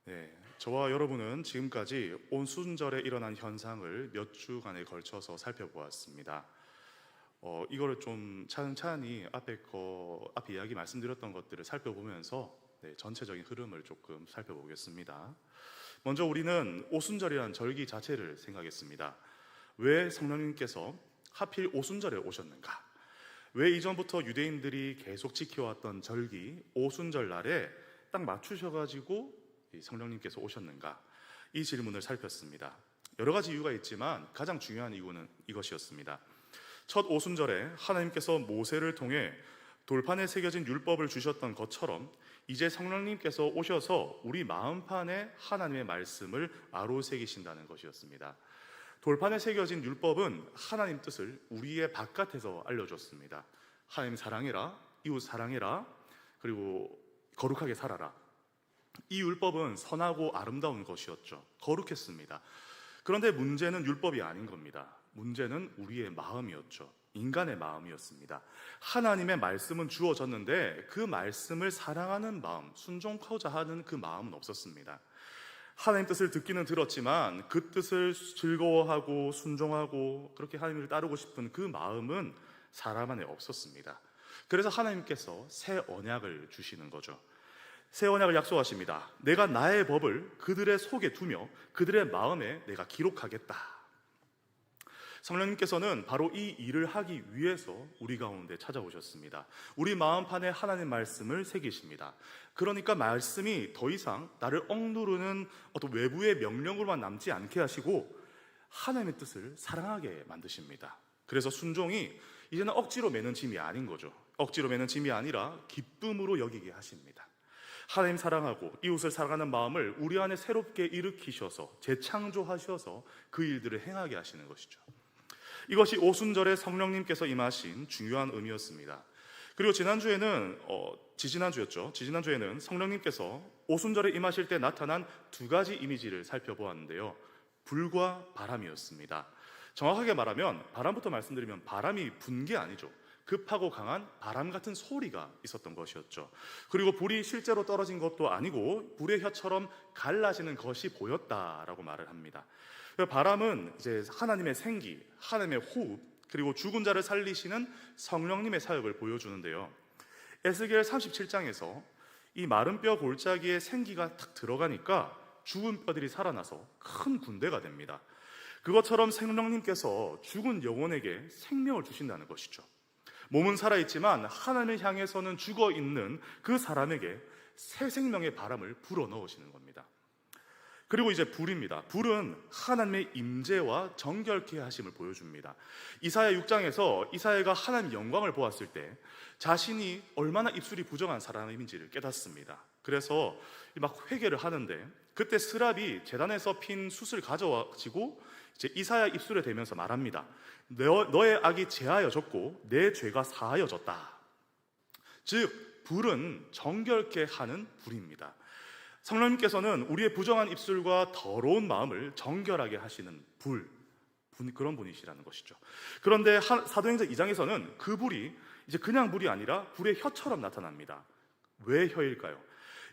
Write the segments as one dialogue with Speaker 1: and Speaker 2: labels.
Speaker 1: 네, 저와 여러분은 지금까지 오순절에 일어난 현상을 몇 주간에 걸쳐서 살펴보았습니다. 이거를 좀 차근차근히 앞에 이야기 말씀드렸던 것들을 살펴보면서 전체적인 흐름을 조금 살펴보겠습니다. 먼저 우리는 오순절이라는 절기 자체를 생각했습니다. 왜 성령님께서 하필 오순절에 오셨는가? 왜 이전부터 유대인들이 계속 지켜왔던 절기 오순절 날에 딱 맞추셔가지고 성령님께서 오셨는가? 이 질문을 살폈습니다. 여러 가지 이유가 있지만 가장 중요한 이유는 이것이었습니다. 첫 오순절에 하나님께서 모세를 통해 돌판에 새겨진 율법을 주셨던 것처럼 이제 성령님께서 오셔서 우리 마음판에 하나님의 말씀을 아로새기신다는 것이었습니다. 돌판에 새겨진 율법은 하나님 뜻을 우리의 바깥에서 알려줬습니다. 하나님 사랑해라, 이웃 사랑해라, 그리고 거룩하게 살아라. 이 율법은 선하고 아름다운 것이었죠. 거룩했습니다. 그런데 문제는 율법이 아닌 겁니다. 문제는 우리의 마음이었죠. 인간의 마음이었습니다. 하나님의 말씀은 주어졌는데 그 말씀을 사랑하는 마음, 순종하고자 하는 그 마음은 없었습니다. 하나님 뜻을 듣기는 들었지만 그 뜻을 즐거워하고 순종하고 그렇게 하나님을 따르고 싶은 그 마음은 사람 안에 없었습니다. 그래서 하나님께서 새 언약을 주시는 거죠. 새 언약을 약속하십니다. 내가 나의 법을 그들의 속에 두며 그들의 마음에 내가 기록하겠다. 성령님께서는 바로 이 일을 하기 위해서 우리 가운데 찾아오셨습니다. 우리 마음판에 하나님의 말씀을 새기십니다. 그러니까 말씀이 더 이상 나를 억누르는 어떤 외부의 명령으로만 남지 않게 하시고 하나님의 뜻을 사랑하게 만드십니다. 그래서 순종이 이제는 억지로 매는 짐이 아닌 거죠. 억지로 매는 짐이 아니라 기쁨으로 여기게 하십니다. 하나님 사랑하고 이웃을 사랑하는 마음을 우리 안에 새롭게 일으키셔서 재창조하셔서 그 일들을 행하게 하시는 것이죠. 이것이 오순절에 성령님께서 임하신 중요한 의미였습니다. 그리고 지난주에는 성령님께서 오순절에 임하실 때 나타난 두 가지 이미지를 살펴보았는데요. 불과 바람이었습니다. 정확하게 말하면 바람부터 말씀드리면 바람이 분 게 아니죠. 급하고 강한 바람 같은 소리가 있었던 것이었죠. 그리고 불이 실제로 떨어진 것도 아니고 불의 혀처럼 갈라지는 것이 보였다라고 말을 합니다. 바람은 이제 하나님의 생기, 하나님의 호흡, 그리고 죽은 자를 살리시는 성령님의 사역을 보여주는데요. 에스겔 37장에서 이 마른 뼈 골짜기에 생기가 탁 들어가니까 죽은 뼈들이 살아나서 큰 군대가 됩니다. 그것처럼 성령님께서 죽은 영혼에게 생명을 주신다는 것이죠. 몸은 살아있지만 하나님을 향해서는 죽어있는 그 사람에게 새 생명의 바람을 불어넣으시는 겁니다. 그리고 이제 불입니다. 불은 하나님의 임재와 정결케 하심을 보여줍니다. 이사야 6장에서 이사야가 하나님의 영광을 보았을 때 자신이 얼마나 입술이 부정한 사람인지를 깨닫습니다. 그래서 막 회개를 하는데 그때 스랍이 제단에서 핀 숯을 가져와지고 이제 이사야 입술에 대면서 말합니다. 너의 악이 제하여졌고 내 죄가 사하여졌다. 즉 불은 정결케 하는 불입니다. 성령님께서는 우리의 부정한 입술과 더러운 마음을 정결하게 하시는 그런 분이시라는 것이죠. 그런데 사도행전 2장에서는 그 불이 이제 그냥 불이 아니라 불의 혀처럼 나타납니다. 왜 혀일까요?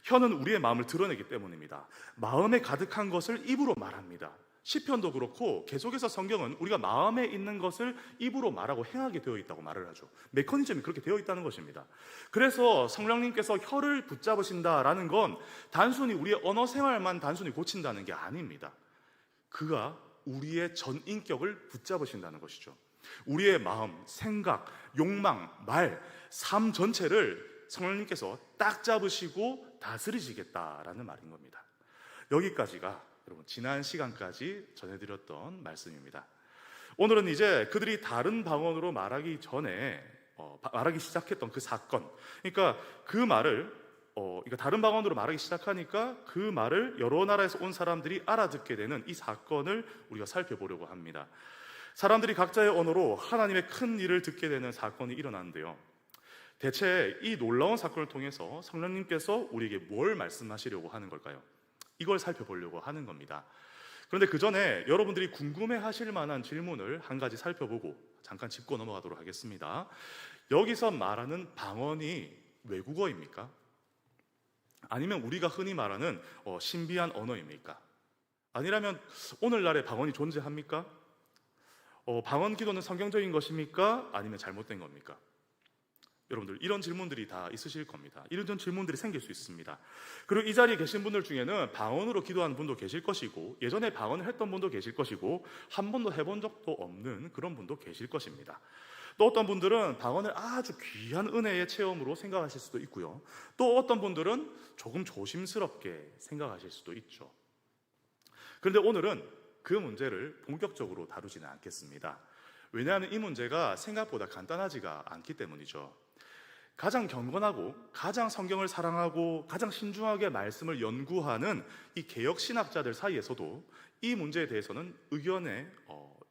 Speaker 1: 혀는 우리의 마음을 드러내기 때문입니다. 마음에 가득한 것을 입으로 말합니다. 시편도 그렇고 계속해서 성경은 우리가 마음에 있는 것을 입으로 말하고 행하게 되어 있다고 말을 하죠. 메커니즘이 그렇게 되어 있다는 것입니다. 그래서 성령님께서 혀를 붙잡으신다라는 건 단순히 우리의 언어 생활만 단순히 고친다는 게 아닙니다. 그가 우리의 전 인격을 붙잡으신다는 것이죠. 우리의 마음, 생각, 욕망, 말, 삶 전체를 성령님께서 딱 잡으시고 다스리시겠다라는 말인 겁니다. 여기까지가 여러분 지난 시간까지 전해드렸던 말씀입니다. 오늘은 이제 그들이 다른 방언으로 말하기 전에 말하기 시작했던 그 사건, 그러니까 그 말을 다른 방언으로 말하기 시작하니까 그 말을 여러 나라에서 온 사람들이 알아듣게 되는 이 사건을 우리가 살펴보려고 합니다. 사람들이 각자의 언어로 하나님의 큰 일을 듣게 되는 사건이 일어나는데요. 대체 이 놀라운 사건을 통해서 성령님께서 우리에게 뭘 말씀하시려고 하는 걸까요? 이걸 살펴보려고 하는 겁니다. 그런데 그 전에 여러분들이 궁금해 하실 만한 질문을 한 가지 살펴보고 잠깐 짚고 넘어가도록 하겠습니다. 여기서 말하는 방언이 외국어입니까? 아니면 우리가 흔히 말하는 신비한 언어입니까? 아니라면 오늘날의 방언이 존재합니까? 방언 기도는 성경적인 것입니까? 아니면 잘못된 겁니까? 여러분들 이런 질문들이 다 있으실 겁니다. 이런 질문들이 생길 수 있습니다. 그리고 이 자리에 계신 분들 중에는 방언으로 기도하는 분도 계실 것이고, 예전에 방언을 했던 분도 계실 것이고, 한 번도 해본 적도 없는 그런 분도 계실 것입니다. 또 어떤 분들은 방언을 아주 귀한 은혜의 체험으로 생각하실 수도 있고요, 또 어떤 분들은 조금 조심스럽게 생각하실 수도 있죠. 그런데 오늘은 그 문제를 본격적으로 다루지는 않겠습니다. 왜냐하면 이 문제가 생각보다 간단하지가 않기 때문이죠. 가장 경건하고 가장 성경을 사랑하고 가장 신중하게 말씀을 연구하는 이 개혁신학자들 사이에서도 이 문제에 대해서는 의견의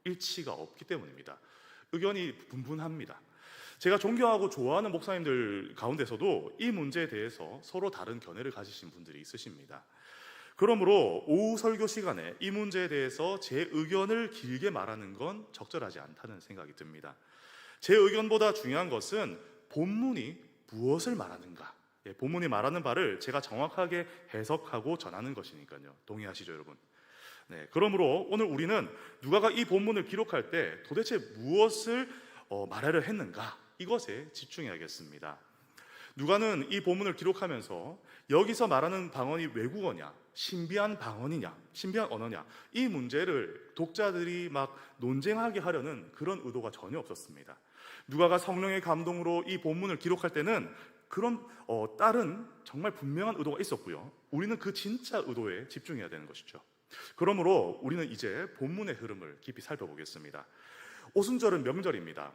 Speaker 1: 일치가 없기 때문입니다. 의견이 분분합니다. 제가 존경하고 좋아하는 목사님들 가운데서도 이 문제에 대해서 서로 다른 견해를 가지신 분들이 있으십니다. 그러므로 오후 설교 시간에 이 문제에 대해서 제 의견을 길게 말하는 건 적절하지 않다는 생각이 듭니다. 제 의견보다 중요한 것은 본문이 무엇을 말하는가, 본문이 말하는 바를 제가 정확하게 해석하고 전하는 것이니까요. 동의하시죠, 여러분? 네, 그러므로 오늘 우리는 누가가 이 본문을 기록할 때 도대체 무엇을 말하려 했는가, 이것에 집중해야겠습니다. 누가는 이 본문을 기록하면서 여기서 말하는 방언이 외국어냐, 신비한 방언이냐, 신비한 언어냐, 이 문제를 독자들이 막 논쟁하게 하려는 그런 의도가 전혀 없었습니다. 누가가 성령의 감동으로 이 본문을 기록할 때는 그런 다른 정말 분명한 의도가 있었고요, 우리는 그 진짜 의도에 집중해야 되는 것이죠. 그러므로 우리는 이제 본문의 흐름을 깊이 살펴보겠습니다. 오순절은 명절입니다.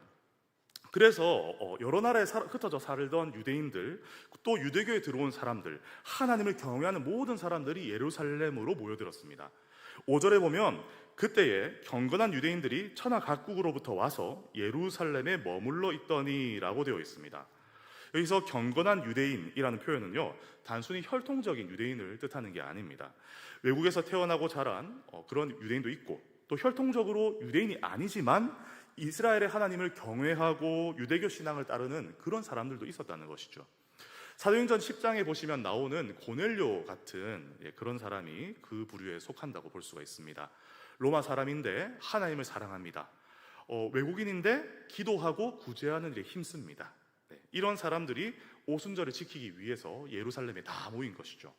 Speaker 1: 그래서 여러 나라에 흩어져 살던 유대인들, 또 유대교에 들어온 사람들, 하나님을 경외하는 모든 사람들이 예루살렘으로 모여들었습니다. 5절에 보면 그때에 경건한 유대인들이 천하 각국으로부터 와서 예루살렘에 머물러 있더니 라고 되어 있습니다. 여기서 경건한 유대인이라는 표현은요, 단순히 혈통적인 유대인을 뜻하는 게 아닙니다. 외국에서 태어나고 자란 그런 유대인도 있고, 또 혈통적으로 유대인이 아니지만 이스라엘의 하나님을 경외하고 유대교 신앙을 따르는 그런 사람들도 있었다는 것이죠. 사도행전 10장에 보시면 나오는 고넬료 같은 그런 사람이 그 부류에 속한다고 볼 수가 있습니다. 로마 사람인데 하나님을 사랑합니다. 외국인인데 기도하고 구제하는 일에 힘씁니다. 이런 사람들이 오순절을 지키기 위해서 예루살렘에 다 모인 것이죠.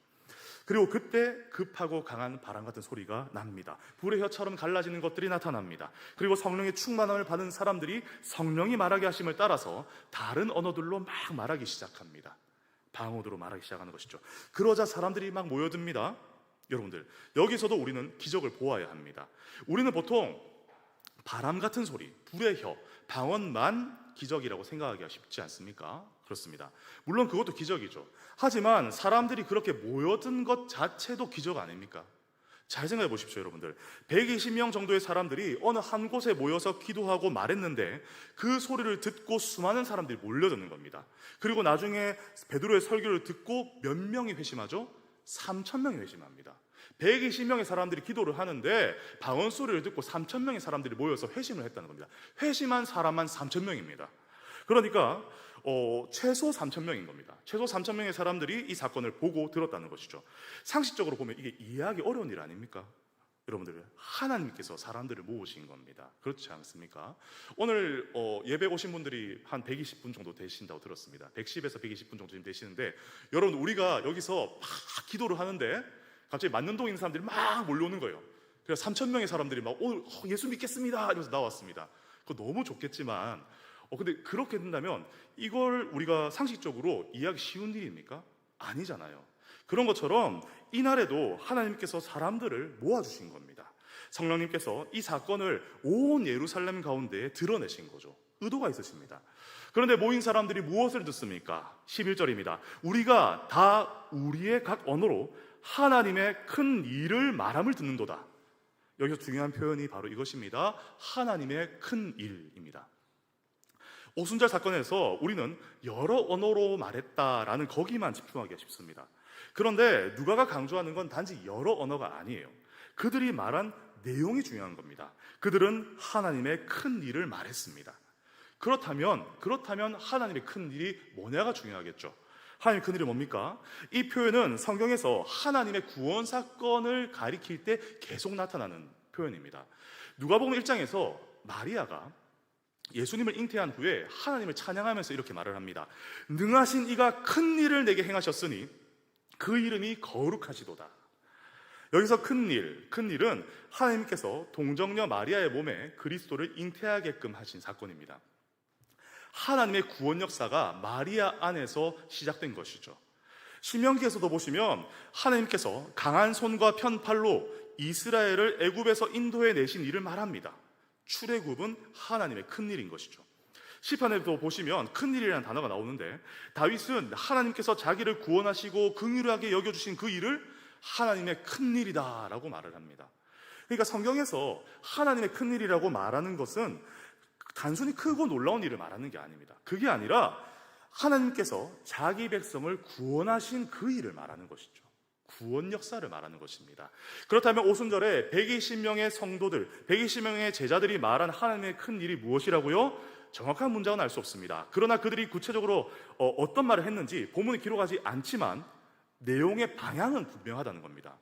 Speaker 1: 그리고 그때 급하고 강한 바람 같은 소리가 납니다. 불의 혀처럼 갈라지는 것들이 나타납니다. 그리고 성령의 충만함을 받은 사람들이 성령이 말하게 하심을 따라서 다른 언어들로 막 말하기 시작합니다. 방언으로 말하기 시작하는 것이죠. 그러자 사람들이 막 모여듭니다. 여러분들, 여기서도 우리는 기적을 보아야 합니다. 우리는 보통 바람 같은 소리, 불의 혀, 방언만 기적이라고 생각하기가 쉽지 않습니까? 그렇습니다. 물론 그것도 기적이죠. 하지만 사람들이 그렇게 모여든 것 자체도 기적 아닙니까? 잘 생각해 보십시오, 여러분들. 120명 정도의 사람들이 어느 한 곳에 모여서 기도하고 말했는데 그 소리를 듣고 수많은 사람들이 몰려드는 겁니다. 그리고 나중에 베드로의 설교를 듣고 몇 명이 회심하죠? 3,000명이 회심합니다. 120명의 사람들이 기도를 하는데 방언 소리를 듣고 3,000명의 사람들이 모여서 회심을 했다는 겁니다. 회심한 사람만 3,000명입니다. 그러니까 최소 3,000명인 겁니다. 최소 3,000명의 사람들이 이 사건을 보고 들었다는 것이죠. 상식적으로 보면 이게 이해하기 어려운 일 아닙니까? 여러분들, 하나님께서 사람들을 모으신 겁니다. 그렇지 않습니까? 오늘 예배 오신 분들이 한 120분 정도 되신다고 들었습니다. 110에서 120분 정도 지금 되시는데, 여러분, 우리가 여기서 막 기도를 하는데 갑자기 만년동에 있는 사람들이 막 몰려오는 거예요. 그래서 3,000명의 사람들이 막 오늘 예수 믿겠습니다 이러면서 나왔습니다. 그거 너무 좋겠지만 근데 그렇게 된다면 이걸 우리가 상식적으로 이해하기 쉬운 일입니까? 아니잖아요. 그런 것처럼 이날에도 하나님께서 사람들을 모아주신 겁니다. 성령님께서 이 사건을 온 예루살렘 가운데 드러내신 거죠. 의도가 있으십니다. 그런데 모인 사람들이 무엇을 듣습니까? 11절입니다. 우리가 다 우리의 각 언어로 하나님의 큰 일을 말함을 듣는도다. 여기서 중요한 표현이 바로 이것입니다. 하나님의 큰 일입니다. 오순절 사건에서 우리는 여러 언어로 말했다라는 거기만 집중하기가 쉽습니다. 그런데 누가가 강조하는 건 단지 여러 언어가 아니에요. 그들이 말한 내용이 중요한 겁니다. 그들은 하나님의 큰 일을 말했습니다. 그렇다면 하나님의 큰 일이 뭐냐가 중요하겠죠. 하나님의 큰일이 뭡니까? 이 표현은 성경에서 하나님의 구원 사건을 가리킬 때 계속 나타나는 표현입니다. 누가복음 1장에서 마리아가 예수님을 잉태한 후에 하나님을 찬양하면서 이렇게 말을 합니다. 능하신 이가 큰 일을 내게 행하셨으니 그 이름이 거룩하시도다. 여기서 큰 일은 하나님께서 동정녀 마리아의 몸에 그리스도를 잉태하게끔 하신 사건입니다. 하나님의 구원 역사가 마리아 안에서 시작된 것이죠. 신명기에서도 보시면 하나님께서 강한 손과 편팔로 이스라엘을 애굽에서 인도해 내신 일을 말합니다. 출애굽은 하나님의 큰 일인 것이죠. 시편에도 보시면 큰 일이라는 단어가 나오는데 다윗은 하나님께서 자기를 구원하시고 긍휼하게 여겨주신 그 일을 하나님의 큰 일이다라고 말을 합니다. 그러니까 성경에서 하나님의 큰 일이라고 말하는 것은 단순히 크고 놀라운 일을 말하는 게 아닙니다. 그게 아니라 하나님께서 자기 백성을 구원하신 그 일을 말하는 것이죠. 구원 역사를 말하는 것입니다. 그렇다면 오순절에 120명의 성도들, 120명의 제자들이 말한 하나님의 큰 일이 무엇이라고요? 정확한 문장은 알 수 없습니다. 그러나 그들이 구체적으로 어떤 말을 했는지 본문에 기록하지 않지만 내용의 방향은 분명하다는 겁니다.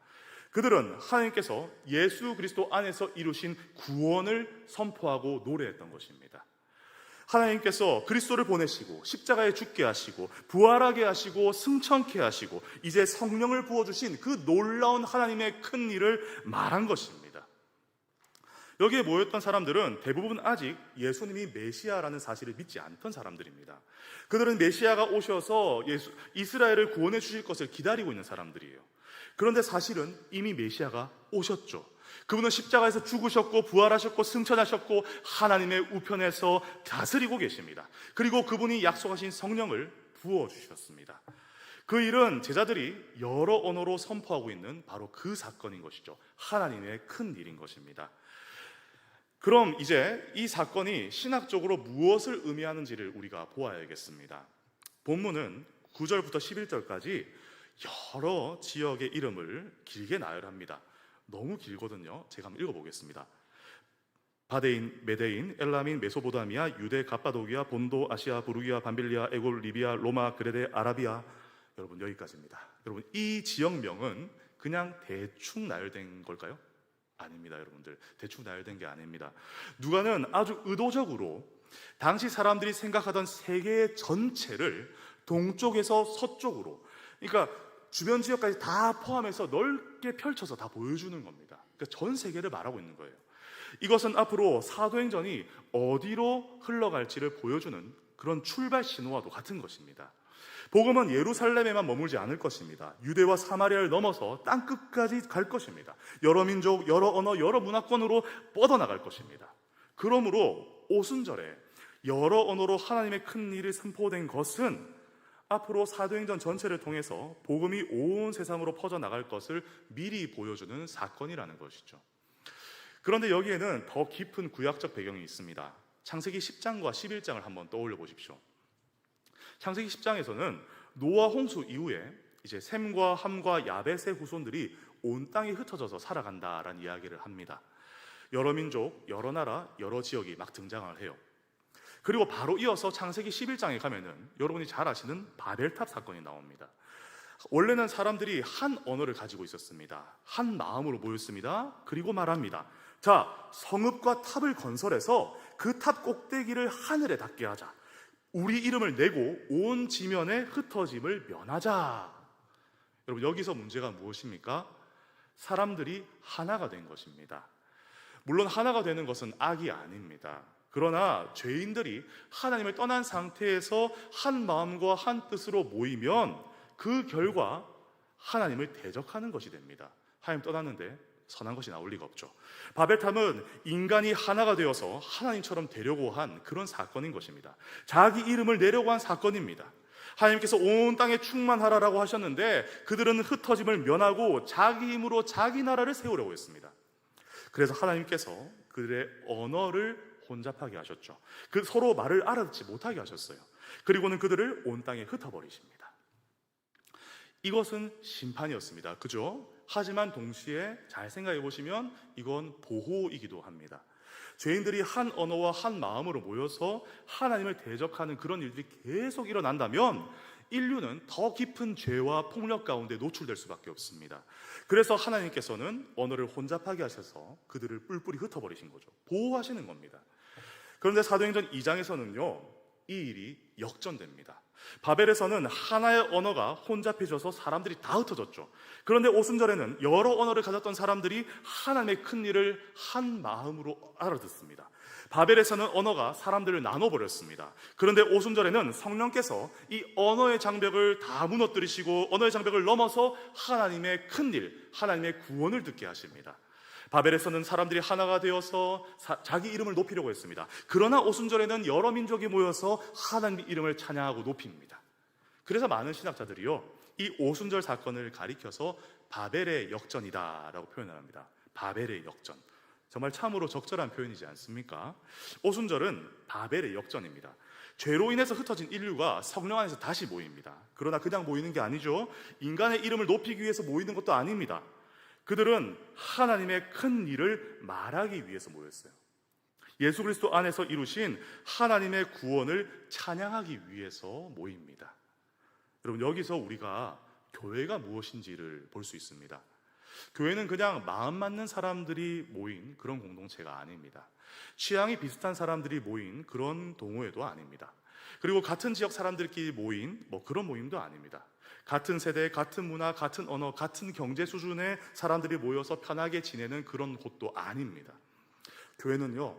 Speaker 1: 그들은 하나님께서 예수 그리스도 안에서 이루신 구원을 선포하고 노래했던 것입니다. 하나님께서 그리스도를 보내시고 십자가에 죽게 하시고 부활하게 하시고 승천케 하시고 이제 성령을 부어주신 그 놀라운 하나님의 큰 일을 말한 것입니다. 여기에 모였던 사람들은 대부분 아직 예수님이 메시아라는 사실을 믿지 않던 사람들입니다. 그들은 메시아가 오셔서 이스라엘을 구원해 주실 것을 기다리고 있는 사람들이에요. 그런데 사실은 이미 메시아가 오셨죠. 그분은 십자가에서 죽으셨고 부활하셨고 승천하셨고 하나님의 우편에서 다스리고 계십니다. 그리고 그분이 약속하신 성령을 부어주셨습니다. 그 일은 제자들이 여러 언어로 선포하고 있는 바로 그 사건인 것이죠. 하나님의 큰 일인 것입니다. 그럼 이제 이 사건이 신학적으로 무엇을 의미하는지를 우리가 보아야겠습니다. 본문은 9절부터 11절까지 여러 지역의 이름을 길게 나열합니다. 너무 길거든요. 제가 한번 읽어보겠습니다. 바데인, 메데인, 엘라민, 메소보다미아, 유대, 갑바도기아, 본도, 아시아, 부르기아, 밤빌리아, 에골, 리비아, 로마, 그레데, 아라비아. 여러분 여기까지입니다. 여러분 이 지역명은 그냥 대충 나열된 걸까요? 아닙니다. 여러분들 대충 나열된 게 아닙니다. 누가는 아주 의도적으로 당시 사람들이 생각하던 세계 전체를 동쪽에서 서쪽으로, 그러니까 주변 지역까지 다 포함해서 넓게 펼쳐서 다 보여주는 겁니다. 그러니까 전 세계를 말하고 있는 거예요. 이것은 앞으로 사도행전이 어디로 흘러갈지를 보여주는 그런 출발 신호와도 같은 것입니다. 복음은 예루살렘에만 머물지 않을 것입니다. 유대와 사마리아를 넘어서 땅 끝까지 갈 것입니다. 여러 민족, 여러 언어, 여러 문화권으로 뻗어나갈 것입니다. 그러므로 오순절에 여러 언어로 하나님의 큰 일이 선포된 것은 앞으로 사도행전 전체를 통해서 복음이 온 세상으로 퍼져나갈 것을 미리 보여주는 사건이라는 것이죠. 그런데 여기에는 더 깊은 구약적 배경이 있습니다. 창세기 10장과 11장을 한번 떠올려 보십시오. 창세기 10장에서는 노아 홍수 이후에 이제 셈과 함과 야벳의 후손들이 온 땅에 흩어져서 살아간다라는 이야기를 합니다. 여러 민족, 여러 나라, 여러 지역이 막 등장을 해요. 그리고 바로 이어서 창세기 11장에 가면은 여러분이 잘 아시는 바벨탑 사건이 나옵니다. 원래는 사람들이 한 언어를 가지고 있었습니다. 한 마음으로 모였습니다. 그리고 말합니다. 자, 성읍과 탑을 건설해서 그 탑 꼭대기를 하늘에 닿게 하자. 우리 이름을 내고 온 지면에 흩어짐을 면하자. 여러분 여기서 문제가 무엇입니까? 사람들이 하나가 된 것입니다. 물론 하나가 되는 것은 악이 아닙니다. 그러나 죄인들이 하나님을 떠난 상태에서 한 마음과 한 뜻으로 모이면 그 결과 하나님을 대적하는 것이 됩니다. 하나님 떠났는데 선한 것이 나올 리가 없죠. 바벨탑은 인간이 하나가 되어서 하나님처럼 되려고 한 그런 사건인 것입니다. 자기 이름을 내려고 한 사건입니다. 하나님께서 온 땅에 충만하라라고 하셨는데 그들은 흩어짐을 면하고 자기 힘으로 자기 나라를 세우려고 했습니다. 그래서 하나님께서 그들의 언어를 혼잡하게 하셨죠. 그 서로 말을 알아듣지 못하게 하셨어요. 그리고는 그들을 온 땅에 흩어버리십니다. 이것은 심판이었습니다. 그죠? 하지만 동시에 잘 생각해 보시면 이건 보호이기도 합니다. 죄인들이 한 언어와 한 마음으로 모여서 하나님을 대적하는 그런 일들이 계속 일어난다면 인류는 더 깊은 죄와 폭력 가운데 노출될 수밖에 없습니다. 그래서 하나님께서는 언어를 혼잡하게 하셔서 그들을 뿔뿔이 흩어버리신 거죠. 보호하시는 겁니다. 그런데 사도행전 2장에서는요, 이 일이 역전됩니다. 바벨에서는 하나의 언어가 혼잡해져서 사람들이 다 흩어졌죠. 그런데 오순절에는 여러 언어를 가졌던 사람들이 하나님의 큰 일을 한 마음으로 알아듣습니다. 바벨에서는 언어가 사람들을 나눠버렸습니다. 그런데 오순절에는 성령께서 이 언어의 장벽을 다 무너뜨리시고 언어의 장벽을 넘어서 하나님의 큰 일, 하나님의 구원을 듣게 하십니다. 바벨에서는 사람들이 하나가 되어서 자기 이름을 높이려고 했습니다. 그러나 오순절에는 여러 민족이 모여서 하나님의 이름을 찬양하고 높입니다. 그래서 많은 신학자들이요, 이 오순절 사건을 가리켜서 바벨의 역전이다라고 표현을 합니다. 바벨의 역전. 정말 참으로 적절한 표현이지 않습니까? 오순절은 바벨의 역전입니다. 죄로 인해서 흩어진 인류가 성령 안에서 다시 모입니다. 그러나 그냥 모이는 게 아니죠. 인간의 이름을 높이기 위해서 모이는 것도 아닙니다. 그들은 하나님의 큰 일을 말하기 위해서 모였어요. 예수 그리스도 안에서 이루신 하나님의 구원을 찬양하기 위해서 모입니다. 여러분, 여기서 우리가 교회가 무엇인지를 볼 수 있습니다. 교회는 그냥 마음 맞는 사람들이 모인 그런 공동체가 아닙니다. 취향이 비슷한 사람들이 모인 그런 동호회도 아닙니다. 그리고 같은 지역 사람들끼리 모인 그런 모임도 아닙니다. 같은 세대, 같은 문화, 같은 언어, 같은 경제 수준의 사람들이 모여서 편하게 지내는 그런 곳도 아닙니다. 교회는요,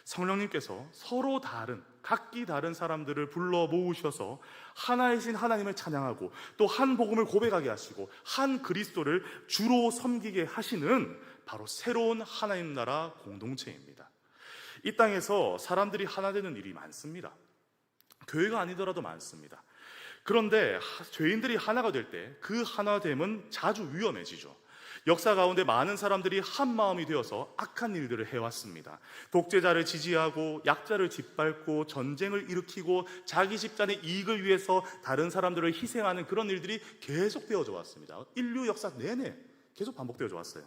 Speaker 1: 성령님께서 서로 다른, 각기 다른 사람들을 불러 모으셔서 하나이신 하나님을 찬양하고 또 한 복음을 고백하게 하시고 한 그리스도를 주로 섬기게 하시는 바로 새로운 하나님 나라 공동체입니다. 이 땅에서 사람들이 하나 되는 일이 많습니다. 교회가 아니더라도 많습니다. 그런데 죄인들이 하나가 될 때 그 하나됨은 자주 위험해지죠. 역사 가운데 많은 사람들이 한 마음이 되어서 악한 일들을 해왔습니다. 독재자를 지지하고 약자를 짓밟고 전쟁을 일으키고 자기 집단의 이익을 위해서 다른 사람들을 희생하는 그런 일들이 계속 되어져 왔습니다. 인류 역사 내내 계속 반복되어져 왔어요.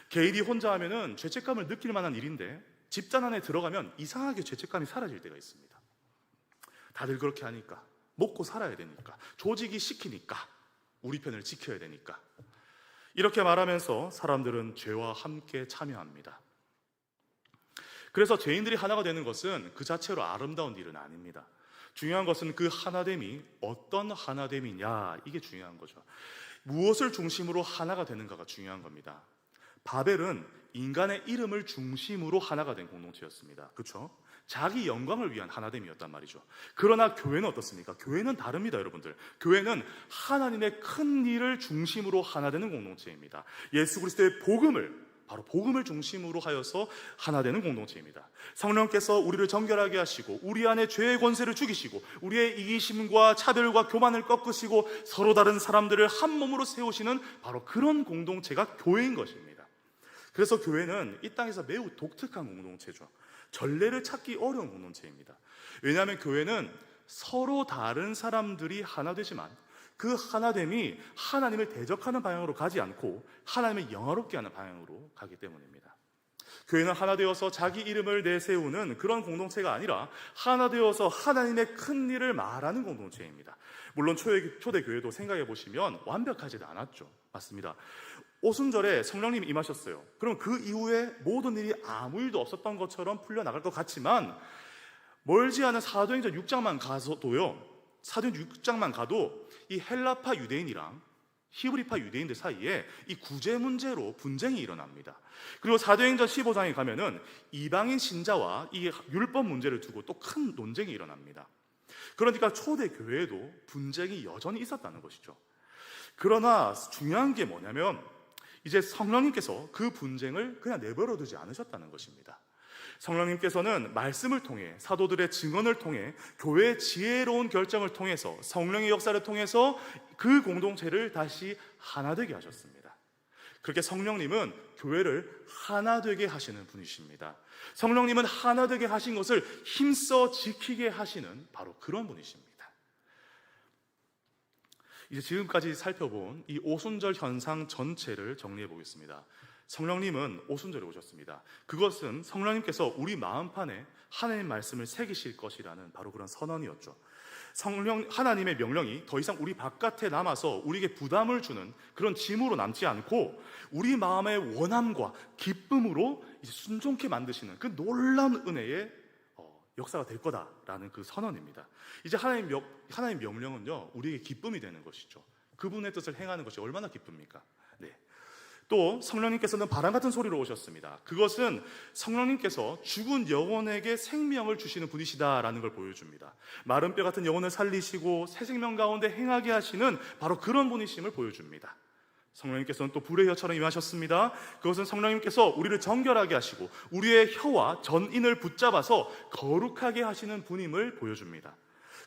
Speaker 1: 개인이 혼자 하면은 죄책감을 느낄 만한 일인데 집단 안에 들어가면 이상하게 죄책감이 사라질 때가 있습니다. 다들 그렇게 하니까, 먹고 살아야 되니까, 조직이 시키니까, 우리 편을 지켜야 되니까, 이렇게 말하면서 사람들은 죄와 함께 참여합니다. 그래서 죄인들이 하나가 되는 것은 그 자체로 아름다운 일은 아닙니다. 중요한 것은 그 하나됨이 어떤 하나됨이냐, 이게 중요한 거죠. 무엇을 중심으로 하나가 되는가가 중요한 겁니다. 바벨은 인간의 이름을 중심으로 하나가 된 공동체였습니다. 그렇죠? 자기 영광을 위한 하나됨이었단 말이죠. 그러나 교회는 어떻습니까? 교회는 다릅니다, 여러분들. 교회는 하나님의 큰 일을 중심으로 하나 되는 공동체입니다. 예수 그리스도의 복음을, 바로 복음을 중심으로 하여서 하나 되는 공동체입니다. 성령께서 우리를 정결하게 하시고 우리 안에 죄의 권세를 죽이시고 우리의 이기심과 차별과 교만을 꺾으시고 서로 다른 사람들을 한 몸으로 세우시는 바로 그런 공동체가 교회인 것입니다. 그래서 교회는 이 땅에서 매우 독특한 공동체죠. 전례를 찾기 어려운 공동체입니다. 왜냐하면 교회는 서로 다른 사람들이 하나 되지만 그 하나됨이 하나님을 대적하는 방향으로 가지 않고 하나님을 영화롭게 하는 방향으로 가기 때문입니다. 교회는 하나 되어서 자기 이름을 내세우는 그런 공동체가 아니라 하나 되어서 하나님의 큰 일을 말하는 공동체입니다. 물론 초대교회도 생각해 보시면 완벽하지도 않았죠. 맞습니다. 오순절에 성령님이 임하셨어요. 그럼 그 이후에 모든 일이 아무 일도 없었던 것처럼 풀려나갈 것 같지만 멀지 않은 사도행전 6장만 가도 이 헬라파 유대인이랑 히브리파 유대인들 사이에 이 구제 문제로 분쟁이 일어납니다. 그리고 사도행전 15장에 가면은 이방인 신자와 이 율법 문제를 두고 또 큰 논쟁이 일어납니다. 그러니까 초대교회에도 분쟁이 여전히 있었다는 것이죠. 그러나 중요한 게 뭐냐면 이제 성령님께서 그 분쟁을 그냥 내버려 두지 않으셨다는 것입니다. 성령님께서는 말씀을 통해, 사도들의 증언을 통해, 교회의 지혜로운 결정을 통해서, 성령의 역사를 통해서 그 공동체를 다시 하나 되게 하셨습니다. 그렇게 성령님은 교회를 하나 되게 하시는 분이십니다. 성령님은 하나 되게 하신 것을 힘써 지키게 하시는 바로 그런 분이십니다. 이제 지금까지 살펴본 이 오순절 현상 전체를 정리해 보겠습니다. 성령님은 오순절에 오셨습니다. 그것은 성령님께서 우리 마음판에 하나님 말씀을 새기실 것이라는 바로 그런 선언이었죠. 성령 하나님의 명령이 더 이상 우리 바깥에 남아서 우리에게 부담을 주는 그런 짐으로 남지 않고 우리 마음의 원함과 기쁨으로 이제 순종케 만드시는 그 놀라운 은혜의 역사가 될 거다라는 그 선언입니다. 이제 하나님 명령은요, 우리에게 기쁨이 되는 것이죠. 그분의 뜻을 행하는 것이 얼마나 기쁩니까? 네. 또 성령님께서는 바람 같은 소리로 오셨습니다. 그것은 성령님께서 죽은 영혼에게 생명을 주시는 분이시다라는 걸 보여줍니다. 마른 뼈 같은 영혼을 살리시고 새 생명 가운데 행하게 하시는 바로 그런 분이심을 보여줍니다. 성령님께서는 또 불의 혀처럼 임하셨습니다. 그것은 성령님께서 우리를 정결하게 하시고 우리의 혀와 전인을 붙잡아서 거룩하게 하시는 분임을 보여줍니다.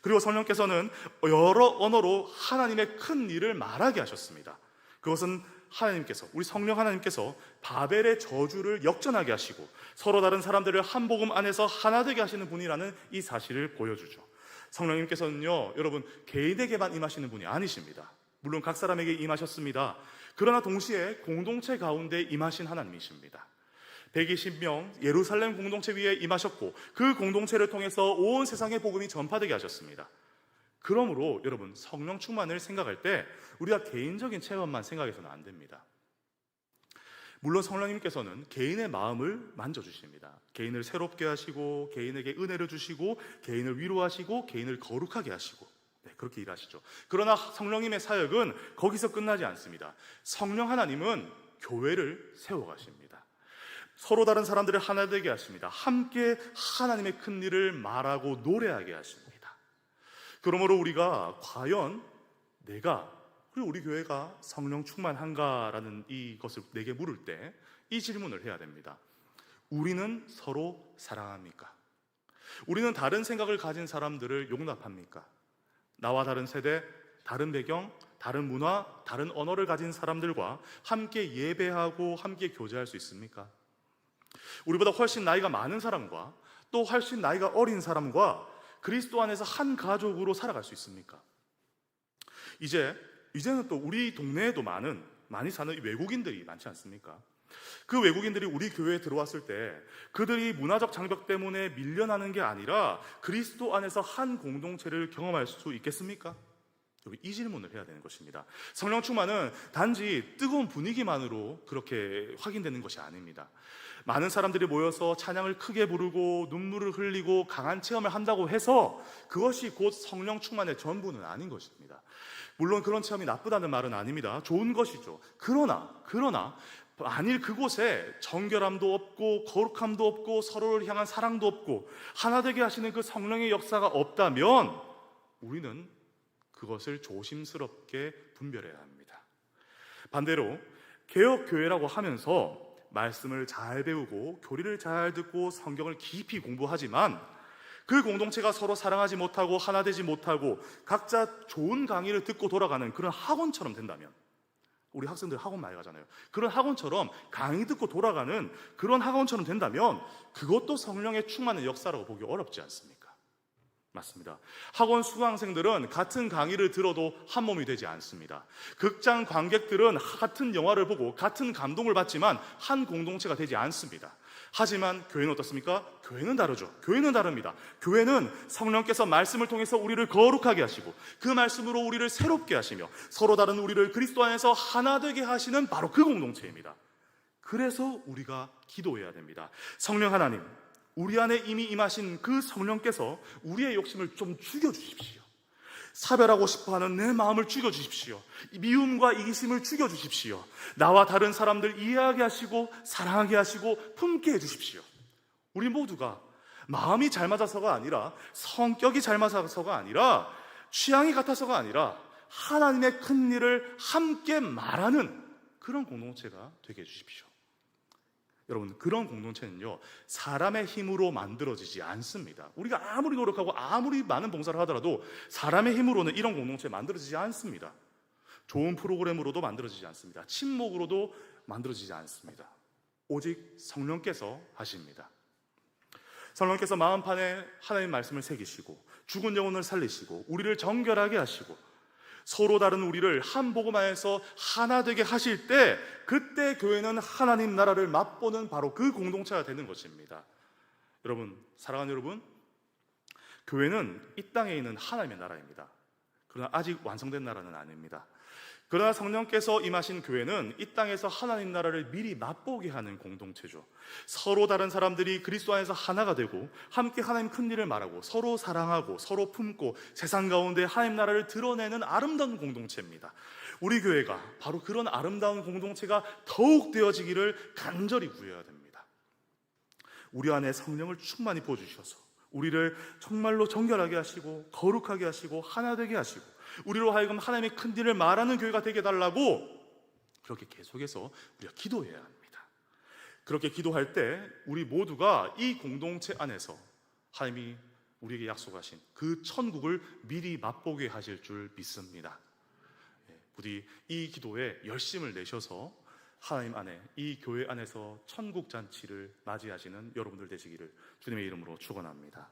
Speaker 1: 그리고 성령께서는 여러 언어로 하나님의 큰 일을 말하게 하셨습니다. 그것은 하나님께서, 우리 성령 하나님께서 바벨의 저주를 역전하게 하시고 서로 다른 사람들을 한 복음 안에서 하나 되게 하시는 분이라는 이 사실을 보여주죠. 성령님께서는요, 여러분, 개인에게만 임하시는 분이 아니십니다. 물론 각 사람에게 임하셨습니다. 그러나 동시에 공동체 가운데 임하신 하나님이십니다. 120명 예루살렘 공동체 위에 임하셨고 그 공동체를 통해서 온 세상의 복음이 전파되게 하셨습니다. 그러므로 여러분, 성령 충만을 생각할 때 우리가 개인적인 체험만 생각해서는 안 됩니다. 물론 성령님께서는 개인의 마음을 만져주십니다. 개인을 새롭게 하시고 개인에게 은혜를 주시고 개인을 위로하시고 개인을 거룩하게 하시고, 네, 그렇게 일하시죠. 그러나 성령님의 사역은 거기서 끝나지 않습니다. 성령 하나님은 교회를 세워가십니다. 서로 다른 사람들을 하나 되게 하십니다. 함께 하나님의 큰 일을 말하고 노래하게 하십니다. 그러므로 우리가 과연 내가, 그리고 우리 교회가 성령 충만한가라는 이것을 내게 물을 때 이 질문을 해야 됩니다. 우리는 서로 사랑합니까? 우리는 다른 생각을 가진 사람들을 용납합니까? 나와 다른 세대, 다른 배경, 다른 문화, 다른 언어를 가진 사람들과 함께 예배하고 함께 교제할 수 있습니까? 우리보다 훨씬 나이가 많은 사람과 또 훨씬 나이가 어린 사람과 그리스도 안에서 한 가족으로 살아갈 수 있습니까? 이제는 또 우리 동네에도 많이 사는 외국인들이 많지 않습니까? 그 외국인들이 우리 교회에 들어왔을 때 그들이 문화적 장벽 때문에 밀려나는 게 아니라 그리스도 안에서 한 공동체를 경험할 수 있겠습니까? 이 질문을 해야 되는 것입니다. 성령 충만은 단지 뜨거운 분위기만으로 그렇게 확인되는 것이 아닙니다. 많은 사람들이 모여서 찬양을 크게 부르고 눈물을 흘리고 강한 체험을 한다고 해서 그것이 곧 성령 충만의 전부는 아닌 것입니다. 물론 그런 체험이 나쁘다는 말은 아닙니다. 좋은 것이죠. 그러나 만일 그곳에 정결함도 없고 거룩함도 없고 서로를 향한 사랑도 없고 하나 되게 하시는 그 성령의 역사가 없다면 우리는 그것을 조심스럽게 분별해야 합니다. 반대로 개혁교회라고 하면서 말씀을 잘 배우고 교리를 잘 듣고 성경을 깊이 공부하지만 그 공동체가 서로 사랑하지 못하고 하나 되지 못하고 각자 좋은 강의를 듣고 돌아가는 그런 학원처럼 된다면, 우리 학생들 학원 많이 가잖아요. 그런 학원처럼 강의 듣고 돌아가는 그런 학원처럼 된다면 그것도 성령의 충만한 역사라고 보기 어렵지 않습니까? 맞습니다. 학원 수강생들은 같은 강의를 들어도 한 몸이 되지 않습니다. 극장 관객들은 같은 영화를 보고 같은 감동을 받지만 한 공동체가 되지 않습니다. 하지만 교회는 어떻습니까? 교회는 다르죠. 교회는 다릅니다. 교회는 성령께서 말씀을 통해서 우리를 거룩하게 하시고 그 말씀으로 우리를 새롭게 하시며 서로 다른 우리를 그리스도 안에서 하나 되게 하시는 바로 그 공동체입니다. 그래서 우리가 기도해야 됩니다. 성령 하나님, 우리 안에 이미 임하신 그 성령께서 우리의 욕심을 좀 죽여주십시오. 사별하고 싶어하는 내 마음을 죽여주십시오. 미움과 이기심을 죽여주십시오. 나와 다른 사람들 이해하게 하시고 사랑하게 하시고 품게 해주십시오. 우리 모두가 마음이 잘 맞아서가 아니라 성격이 잘 맞아서가 아니라 취향이 같아서가 아니라 하나님의 큰 일을 함께 말하는 그런 공동체가 되게 해주십시오. 여러분, 그런 공동체는요, 사람의 힘으로 만들어지지 않습니다. 우리가 아무리 노력하고 아무리 많은 봉사를 하더라도 사람의 힘으로는 이런 공동체 만들어지지 않습니다. 좋은 프로그램으로도 만들어지지 않습니다. 친목으로도 만들어지지 않습니다. 오직 성령께서 하십니다. 성령께서 마음판에 하나님의 말씀을 새기시고 죽은 영혼을 살리시고 우리를 정결하게 하시고 서로 다른 우리를 한 복음 안에서 하나 되게 하실 때 그때 교회는 하나님 나라를 맛보는 바로 그 공동체가 되는 것입니다. 여러분, 사랑하는 여러분, 교회는 이 땅에 있는 하나님의 나라입니다. 그러나 아직 완성된 나라는 아닙니다. 그러나 성령께서 임하신 교회는 이 땅에서 하나님 나라를 미리 맛보게 하는 공동체죠. 서로 다른 사람들이 그리스도 안에서 하나가 되고 함께 하나님 큰 일을 말하고 서로 사랑하고 서로 품고 세상 가운데 하나님 나라를 드러내는 아름다운 공동체입니다. 우리 교회가 바로 그런 아름다운 공동체가 더욱 되어지기를 간절히 구해야 됩니다. 우리 안에 성령을 충만히 부어주셔서 우리를 정말로 정결하게 하시고 거룩하게 하시고 하나 되게 하시고 우리로 하여금 하나님의 큰 일을 말하는 교회가 되게 해달라고 그렇게 계속해서 우리가 기도해야 합니다. 그렇게 기도할 때 우리 모두가 이 공동체 안에서 하나님이 우리에게 약속하신 그 천국을 미리 맛보게 하실 줄 믿습니다. 부디 이 기도에 열심을 내셔서 하나님 안에 이 교회 안에서 천국 잔치를 맞이하시는 여러분들 되시기를 주님의 이름으로 축원합니다.